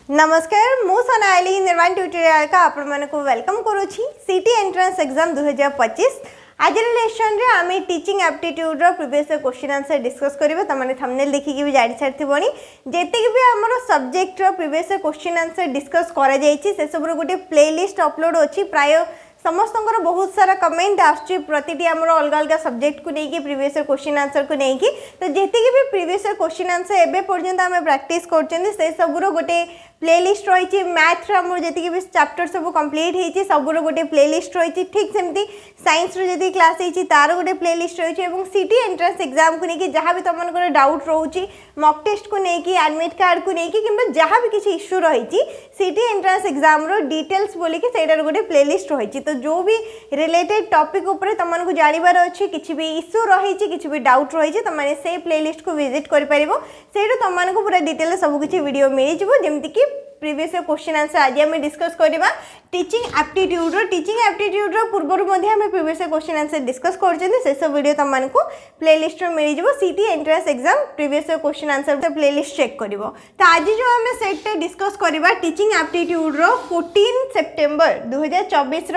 नमस्कार मु सोनाली निर्वाण ट्यूटोरियल का आपण मानक वेलकम करूछी सिटी एंट्रेंस एग्जाम 2025 आज लेसन रे आमे टीचिंग एप्टीट्यूड रो प्रीवियस क्वेश्चन आंसर डिस्कस करबे तमने थंबनेल देखि के भी जानि छारथिबोनी जेते भी हमरो सब्जेक्ट रो प्रीवियस क्वेश्चन आंसर डिस्कस करा जायछि से सब रो गोटे प्लेलिस्ट अपलोड अछि प्राय समस्त बहुत सारा कमेंट आछि प्रतिटी हमरो अलग अलग सब्जेक्ट को लेके प्रीवियस क्वेश्चन आंसर को लेके तो जेते भी प्रीवियस क्वेश्चन आंसर एबे पर्यंत हमें प्रैक्टिस करछन से सब रो गोटे प्लेलिस्ट रही मैथ रमर जी भी चैप्टर सब कंप्लीट होती सबूर गोटे प्लेलिस्ट रही ठीक सेमती साइंस जी क्लास होती तार गोटे प्लेलिस्ट रही है सिटी एंट्रेंस एग्जाम को लेकिन जहाँ भी तुम डाउट रोचे मॉक टेस्ट को लेकिन एडमिट कार्ड को लेकिन कि जहाँ भी किसी इश्यू रही सिटी एंट्रेंस एग्जाम डिटेल्स बोलिकी सैटार गोटे प्लेलिस्ट रही तो जो भी रिलेटेड टॉपिक उपर तुमको जानवर अच्छी किसी भी इश्यू रही किसी भी डाउट रही तुमने से प्लेलिस्ट को विजिट कर तुमको पूरा डिटेल सबकि वीडियो मिल जाए जमीक प्रीवियस क्वेश्चन आंसर आज आम डिस्कस करवा टीचिंग एप्टीट्यूड पूर्वर प्रीवियस क्वेश्चन आंसर डिस्कस कर वीडियो तुमको प्लेलिस्ट मिल जाए CT entrance exam previous question answer playlist check कर तो आज जो आम सेट डिस्कस करवा टीचिंग एप्टीट्यूड 14 सेप्टेम्बर 2024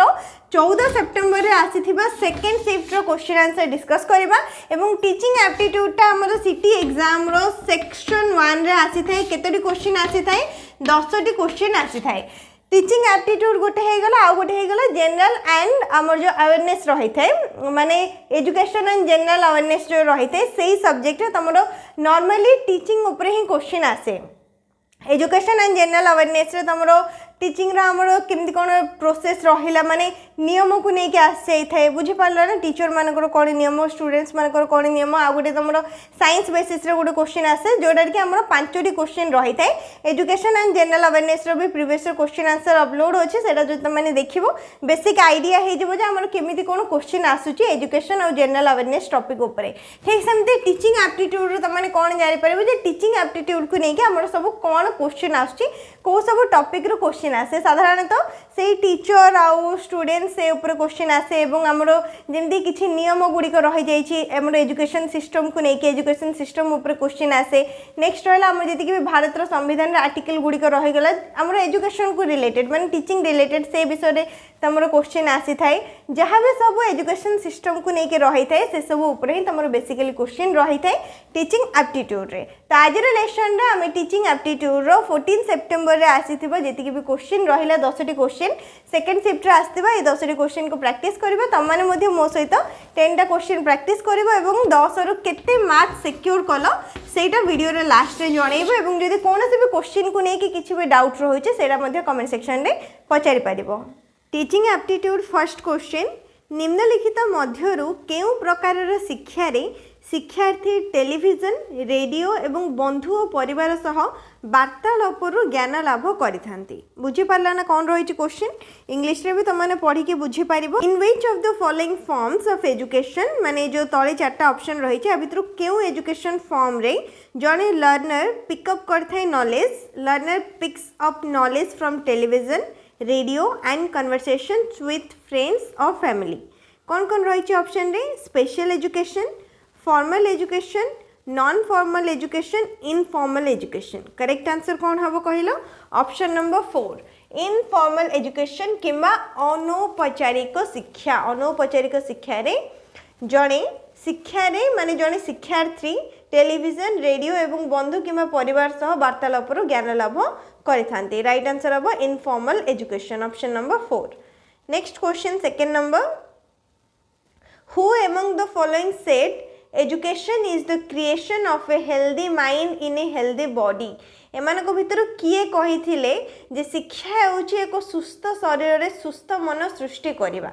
14 सेप्टेम्बर रे आसीथिबा सेकेंड शिफ्ट रो क्वेश्चन आंसर डिस्कस करबा एवं टीचिंग एप्टीट्यूड टा हमर सिटी एग्जाम रो सेक्शन 1 रे आसी थाए केतोटी क्वेश्चन आसी थाए 10टी क्वेश्चन आसी थाए टीचिंग एप्टीट्यूड गोटे हे गला आ गोटे हे गला जनरल एंड हमर जो अवेयरनेस रही थाए माने एजुकेशन एंड जनरल अवेयरनेस जो रही थाए सेही सब्जेक्ट रे तमरो नॉर्मली टीचिंग ऊपर ही क्वेश्चन आसे एजुकेशन एंड जनरल अवेयरनेस रे तमरो टीचिंग रा हमरो केमती कोन प्रोसेस रहिला माने नियम को नै के आसे थाए बुझि पारला ना टीचर मानकर कोन नियम स्टूडेंट्स मानकर कोन नियम आ गोटे तमरो साइंस बेसिस रे गोटे क्वेश्चन आसे जोडा कि हमरो 5टी क्वेश्चन रही थाए एजुकेशन एंड जनरल अवेयरनेस रो भी प्रीवियस क्वेश्चन आंसर अपलोड होछि सेटा जो तमने देखिबो बेसिक आईडिया हे जबो जे हमरो केमिति कोन क्वेश्चन आसुछि एजुकेशन और जनरल अवेयरनेस टॉपिक ऊपर ठीक सेमते टीचिंग एप्टीट्यूड रो तमने कोन जानि परबो जे टीचिंग एप्टीट्यूड को नै के हमरो सब कोन क्वेश्चन आसुछि को सब टॉपिक रो क्वेश्चन आसे साधारणतः से टीचर आउ स्टूडेंट से ऊपर क्वेश्चन आसे एवं हमरो जेमती किछि नियम गुड़िक रही जाइछि हमरो एजुकेशन सिस्टम को लेके एजुकेशन सिस्टम ऊपर क्वेश्चन आसे नेक्स्ट रहला हमर जति कि भारत रो संविधान रे आर्टिकल गुड़िक रही गला हमरो एजुकेशन को रिलेटेड माने टीचिंग रिलेटेड से विषय रे तमरो क्वेश्चन आसी थाए जहाँ भी सब एजुकेशन सिस्टम को लेके रही थाए से सब ऊपर ही तमरो बेसिकली क्वेश्चन रही थाए टीचिंग एप्टीट्यूड रे तो आज रो लेसन रे हम टीचिंग एप्टीट्यूड रो 14 सेप्टेम्बर रे आसीथिबो जेति कि क्वेश्चन रहिला 10टी क्वेश्चन सेकंड शिफ्ट रे आस्थिबा ए 10टी क्वेश्चन को प्रैक्टिस करबा तमाने मध्ये मो सहित 10टा क्वेश्चन प्रैक्टिस करबा एवं 10 रो केते मार्क्स सिक्योर कलो सेटा वीडियो रे लास्ट रे जणैबो एवं जदि कोनोसी भी क्वेश्चन को नेकी किछि भी डाउट रहोचे सेटा मध्ये कमेंट सेक्शन रे पचारि पारिबो टीचिंग एप्टीट्यूड फर्स्ट क्वेश्चन निम्नलिखित मध्यरु केउ प्रकार रो शिक्षा रे शिक्षार्थी टेलीविजन रेडियो एवं बंधु और परिवार सह वार्तालापर ज्ञान लाभ करिथांती बुझी पारला ना कौन रही क्वेश्चन इंग्लिश रे भी तुमने पढ़ी के बुझी पारिबो in which of the following forms of education माने जो तळे चारटा ऑप्शन रही छै अभितरु केउ एजुकेशन फॉर्म रे जने लर्नर पिकअप करथाय knowledge learner picks up knowledge from television radio and conversations with friends और फैमिली कौन कौन रही ऑप्शन रे special education formal education non formal education informal education correct answer कौन हम कहल ऑप्शन नंबर 4 इनफॉर्मल एजुकेशन किंबा अनौपचारिक शिक्षा रे जड़े शिक्षा रे माने जड़े शिक्षार्थी टेलीविजन रेडियो एवं बंधु किंबा परिवार सह वार्तालापर ज्ञान लाभ करिथांती राइट आंसर हम informal education option number 4 next question second number who among the following said education is the creation of a healthy mind in a healthy body एमानक भितर किए कहिथिले जे शिक्षा होची एक सुस्थ शरीर रे सुस्थ मन सृष्टि करिबा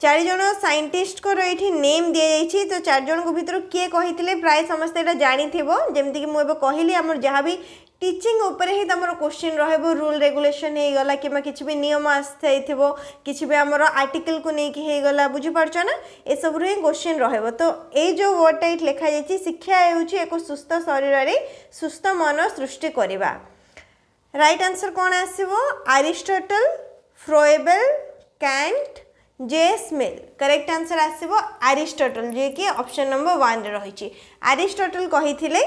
4 जण साइंटिस्ट को एठी नेम दिया जाइछि तो 4 जण को भितर किए कहिथिले प्राय समस्त एटा जानि थिबो जेमति कि मु एबे कहिली हमर जहाँ भी टीचिंग ऊपर ही तमरो क्वेश्चन रहबो रूल रेगुलेशन हे गला कि किछि भी नियम आस्थे थिबो किछि भी हमरो आर्टिकल को नै कि हे गला बुझि परछो ना ए सब रे क्वेश्चन रहबो तो ए जो वर्ड टाइट लिखा जाइछि शिक्षा हेउछि एक सुस्थ शरीर रे सुस्थ मन सृष्टि करिबा राइट आंसर कोन आसीबो Aristotle Froebel Kant J S Mill correct answer आसीबो अरिस्टोटल जे कि ऑप्शन नंबर 1 रे रहिछि अरिस्टोटल कहिथिले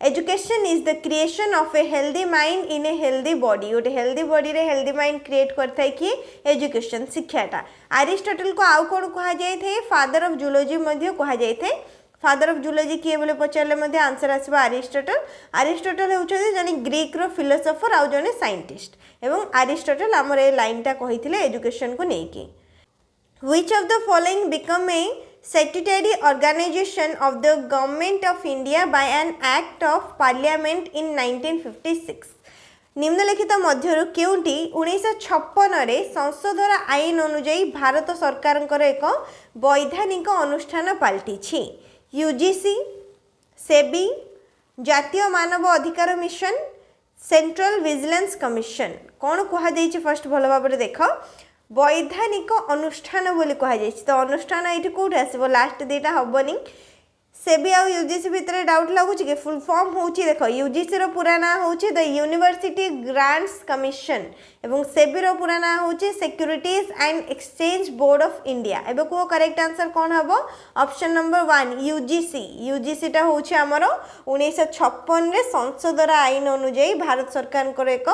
education is the creation of a healthy mind in a healthy body गोटे हेल्दी बॉडी रे हेल्दी माइंड क्रिएट करता है कि एजुकेशन शिक्षाटा अरिस्टोटल को आउ कौन कहा जाए फादर ऑफ जूलॉजी कहा जाए फादर ऑफ जूलॉजी किए बोले पचारे आंसर आसो अरिस्टोटल अरिस्टोटल होउछथि जने ग्रीक रो फिलोसोफर आउ जने साइंटिस्ट एवं अरिस्टोटल हमर ए लाइनटा कहिथिले एजुकेशन को नेकी which of the following become a statutory organization of the government of India by an act of parliament in 1956 निम्नलिखित मध्यरु केउंटी 1956 रे संसदर आईन अनुଯାयी भारत सरकार एक वैधानिक अनुष्ठान पलटि यूजीसी सेबी जातीय मानव अधिकार मिशन सेंट्रल विजिलेंस कमिशन कौन कहुई फर्स्ट भल भाव देख वैधानिक अनुष्ठान बोली कहुई तो अनुष्ठान ये कौट आसो लास्ट दुटा हेनी सेबी आउ यूजीसी भितर डाउट लगुच कि फुल फॉर्म होची देख यूजीसी रो पूरा ना होची द यूनिवर्सिटी ग्रांट्स कमिशन एवं सेबी रो पूरा ना होची securities and exchange board of India एबे को करेक्ट आंसर कौन हबो ऑप्शन नंबर 1 यूजीसी यूजीसी टा होची हमरो 1956 रे संसदर आईन अनुଯାयी भारत सरकार को एक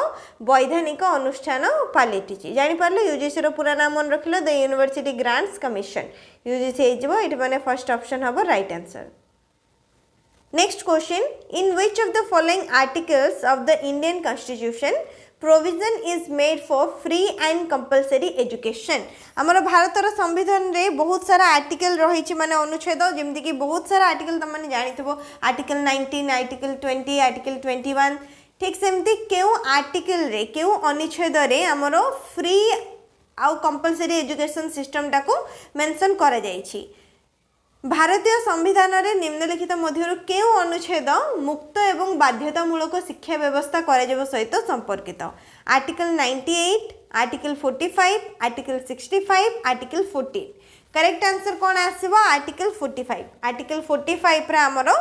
वैधानिक अनुष्ठान पालिटिची जानि परले यूजीसी रो पूरा नाम मन रखिलो the university grants commission UGC हेजिबो इट माने फर्स्ट ऑप्शन हबो right answer next question in which of the following articles of the Indian constitution provision is made for free and compulsory education हमर भारतर संविधान रे बहुत सारा आर्टिकल रही माने अनुच्छेद जेमति कि बहुत सारा आर्टिकल तुम माने जानिथबो आर्टिकल 19 आर्टिकल 20 आर्टिकल 21 ठीक सेमति केउ आर्टिकल रे केउ अनुच्छेद रे हमर फ्री आउ कंपलसरी एजुकेशन सिस्टम टाको मेंशन करा जायछि भारतीय संविधान रे निम्नलिखित मध्यरु केउ अनुच्छेद मुक्त एवं बाध्यतामूलक शिक्षा व्यवस्था कराଯିबो सहित संपर्कित article 98 article 45 article 65 article 14 correct answer कौन आसीबो आर्टिकल 45 आर्टिकल 45 रे हमरो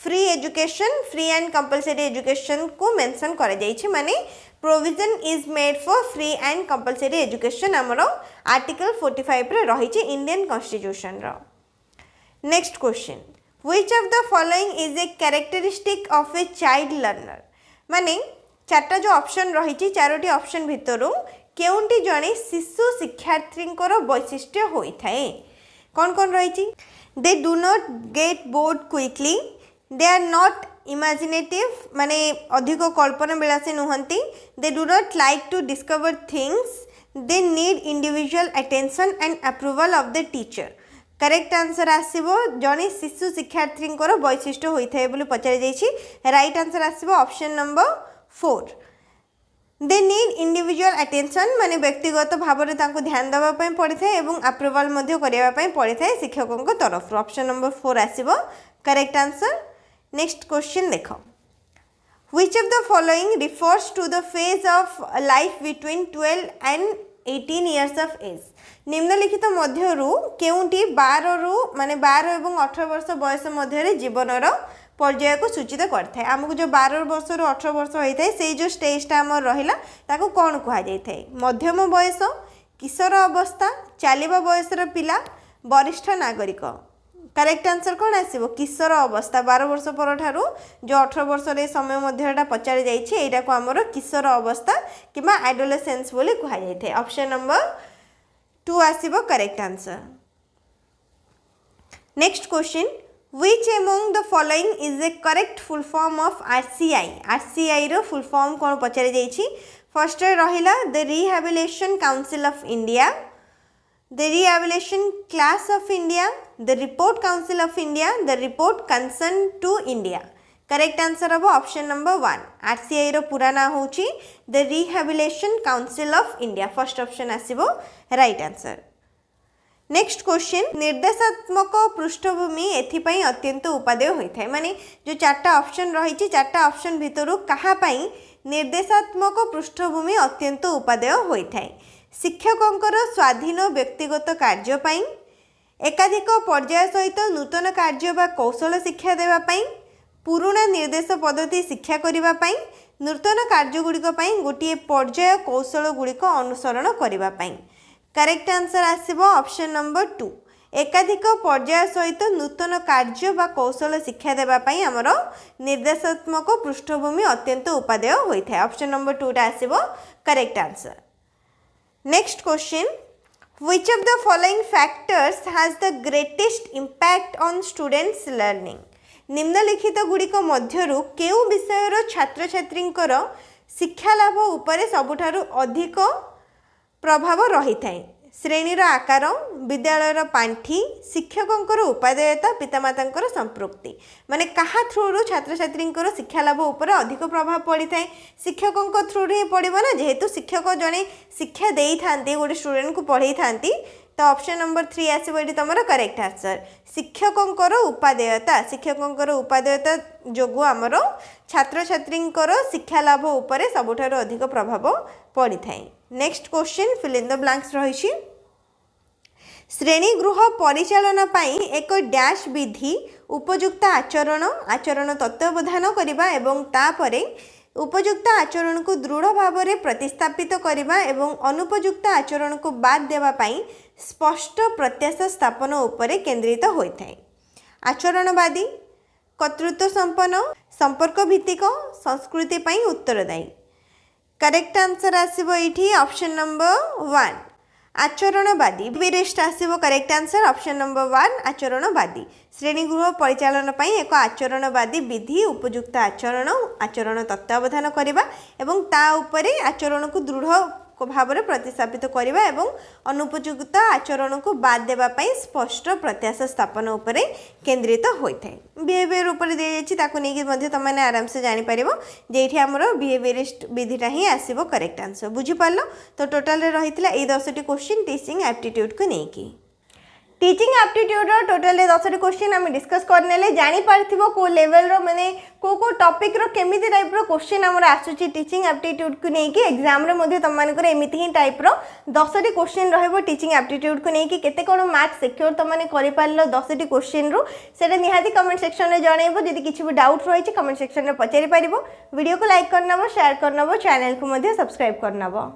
free education free and compulsory education को मेंशन करा जायछि माने provision is made for free and compulsory education हमरो आर्टिकल 45 रे रहिछि इंडियन कॉन्स्टिट्यूशन रो next question which of the following is a characteristic of a child learner माने चारटा जो ऑप्शन रही चारोटी ऑप्शन भितरु केउंटी जणे शिशु शिक्षार्थींकर वैशिष्ट्य होइथाए कौन कौन रही they do not get bored quickly they are not imaginative माने अधिक कल्पना विलासी नुहंती they do not like to discover things they need individual attention and approval of the teacher correct answer आसीबो जणे शिशु शिक्षार्थींकर वैशिष्ट्य होइथाए बोली पचारि जाइछि राइट आंसर आसीबो option number 4 they need individual attention माने व्यक्तिगत भाव में तांको ध्यान देवा पई पड़िथाए एवं अप्रूवल मध्य करिया पई पड़िथाए शिक्षकों को तरफ ऑप्शन नंबर 4 आसीबो करेक्ट आंसर नेक्स्ट क्वेश्चन देखो which of the following refers to the phase of life between 12 and 18 years of age निम्नलिखित मध्यरु केउंटी 12 रु माने 12 एवं 18 वर्ष बयस मध्य जीवनर पर्याय को सूचित करता है आमको जो 12 वर्ष रु 18 वर्ष होता है से जो स्टेजटा आम रहा ताको कौन कहुए मध्यम बयस किशोर अवस्था चलवा बयसर पिला वरिष्ठ नागरिक करेक्ट आंसर कौन आसीबो किशोर अवस्था 12 वर्ष पर ठारू जो 18 वर्ष रे समय मध्यटा पचारि जाइछि एटा को हमरो किशोर अवस्था किबा एडोलेसेंस बोली कहा जाइथे ऑप्शन नंबर 2 आसीबो correct answer next question which among the following is a correct full form of RCI रो फुल फॉर्म कौन पचारि जाइछि फर्स्ट रहिला the rehabilitation council of India the Rehabilitation Class of India, the Report Council of India, the Report Concern to India. Correct answer अब option number 1. RCI रो पूरा ना होची the Rehabilitation Council of India. First option आसीबो right answer. Next question निर्देशात्मक पृष्ठभूमि एथिपाई अत्यंत उपादेय होइथाय माने जो चारटा option रही चारटा ऑप्शन भितरु कहा पाई निर्देशात्मक पृष्ठभूमि अत्यंत उपादेय होइथाय शिक्षकों स्वाधीन व्यक्तिगत कार्य पाई एकाधिक पर्याय सहित नूतन कार्य बा कौशल शिक्षा देवाई पुराणा निर्देश पद्धति शिक्षा करने नूतन कार्यगुड़िक गोटे पर्याय कौशल गुड़िक अनुसरण करने करेक्ट आंसर आसीबो ऑप्शन नंबर 2 एकाधिक पर्याय सहित नूतन कार्य बा कौशल शिक्षा देवाई आमर निर्देशात्मक पृष्ठभूमि अत्यंत उपादेय होता है। ऑप्शन नंबर 2 टा आसीबो correct answer. Next question, which of the following factors has the greatest impact on students learning? निम्नलिखित गुड़िक मध्यरु केउ विषयर छात्र छात्रींकर शिक्षा लाभ उपरे सबुठारु अधिक प्रभाव रही था? श्रेणीर आकार, विद्यालयर पांठी, शिक्षकों उपादेयता, पितामाता संपृक्ति। माने कहा थ्रू छात्र छात्री शिक्षा लाभ उपर अधिक प्रभाव पड़ी था? शिक्षकों थ्रू ही पड़ो ना, जेहेतु शिक्षक जड़े शिक्षा दे था गोटे स्टूडेंट को पढ़े था, तो ऑप्शन नंबर 3 आसो ये तुम करेक्ट आंसर। शिक्षकों उपादेयता, शिक्षकों उपादेयता जो आमर छात्र छात्री शिक्षा लाभ उपर सबुठारु अधिक प्रभाव पड़ी था। Next question, fill in the blanks रही। श्रेणी गृह परिचालना पाई एक डैश विधि उपयुक्त आचरण आचरण तत्वावधान करने एवं तापरे उपयुक्त आचरण को दृढ़ भाव में प्रतिस्थापित करने एवं अनुपयुक्त आचरण को बाद देवाई स्पष्ट प्रत्याशा स्थापन उपरे केंद्रित होता है। आचरणवादी, कर्तृत्व संपन्न, संपर्क भित्तिक, संस्कृति पाई उत्तरदायी। करेक्ट आंसर आसीबो एठी ऑप्शन नंबर 1 आचरणवादी। बिरेस्ट आसीबो करेक्ट आंसर ऑप्शन नंबर 1 आचरणवादी। श्रेणीगृह परिचालन पाई एक आचरणवादी विधि उपयुक्त आचरण आचरण तत्वावधान करने एवं ता उपरे आचरण को दृढ़ भाव में प्रतिस्थापित करने एवं अनुपयुक्त आचरण को बाद देवाई स्पष्ट प्रत्याशा स्थापन उपरे केंद्रित होता है। बिहेवियर उपर दी जाए तुमने आराम से जापर जे आमर बिहेवियरिस्ट विधिटा ही आसो करेक्ट आंसर। बुझीपार? तो टोटाल रही है 10टी क्वेश्चन टीचिंग एप्टीट्यूड को लेकिन। टीचिंग एप्टीट्यूड टोटाल 10टी क्वेश्चन आम डिस्कस करने जापर को लेवल माने को टॉपिक रो केमी टाइप रो क्वेश्चन आमर आसूची टीचिंग एप्टीट्यूड को लेकिन एग्जाम रे तुम मानकर एमती ही टाइप रो 10टी क्वेश्चन रहिबो टीचिंग एप्टीट्यूड को लेकिन। केते कोन मार्क्स सिक्योर तुम मैंने कर पारलो 10टी क्वेश्चन रू सेटा निहाती कमेंट सेक्शन में जनइबो। जदि किछि भी डाउट रही कमेंट सेक्शन में पचारि पारिबो। वीडियो को लाइक करनबो, शेयर करनबो, चैनल को सब्सक्राइब करनबो।